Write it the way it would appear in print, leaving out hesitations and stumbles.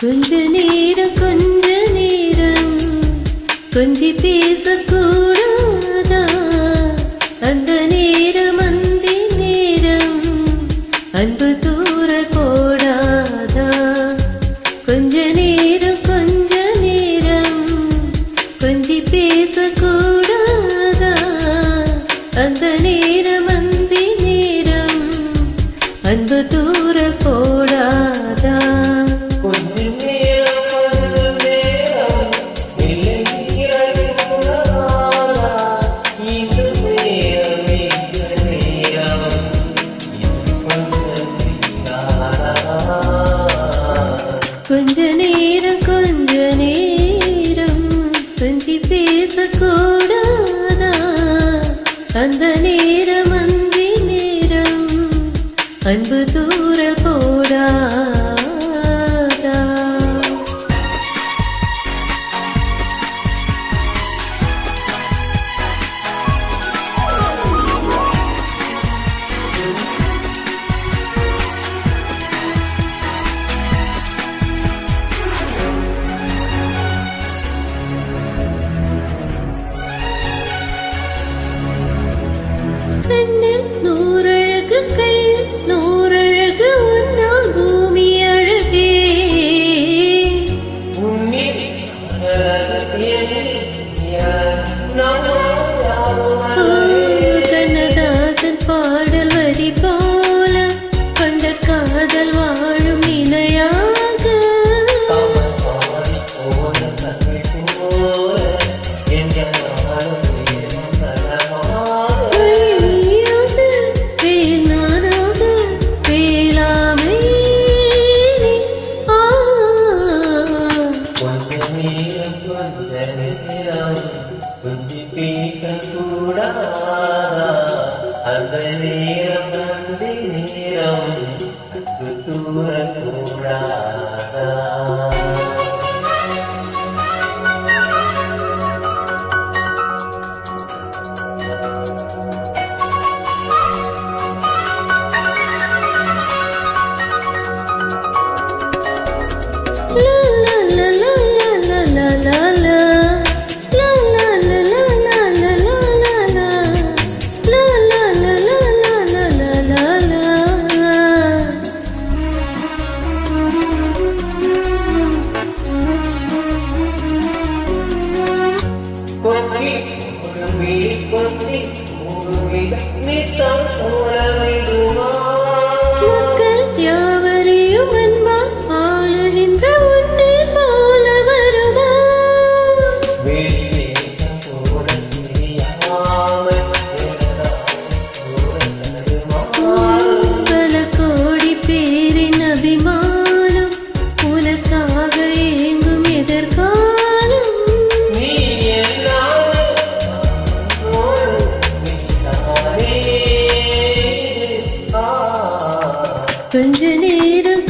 கொஞ்ச நேரம் கொஞ்சி பேசக்கூடாதா? அந்த நேரம் அந்தி நேரம் அன்பு தூர போடாதா? கொஞ்ச நேரம் கொஞ்சி பேசக்கூடாதா? அந்த நேரம் அந்தி நேரம் அன்பு தூர போடாதா? கொஞ்ச நேரம் கொஞ்சி பேசக்கூடாதா? அந்த நேரம் அந்தி நேரம் அன்பு தூர போடாதா? நூறழகு கையில் நூறழகு உன்னால் பூமி அழகே. கண்ணதாசன் பாடல் வரி போல கண்ட காதல் வாழும் இணையாக அந்த நேரம் அந்த நேரம் தூர கூடாதா? மக்கள் யாவரையும் அன்பா ஆளுகின்ற உன்னை போல வருமா? பல கோடி பேரின் அபிமானம் உனக்காக ஏங்கும் எதிர்காலம். கொஞ்ச நேரம்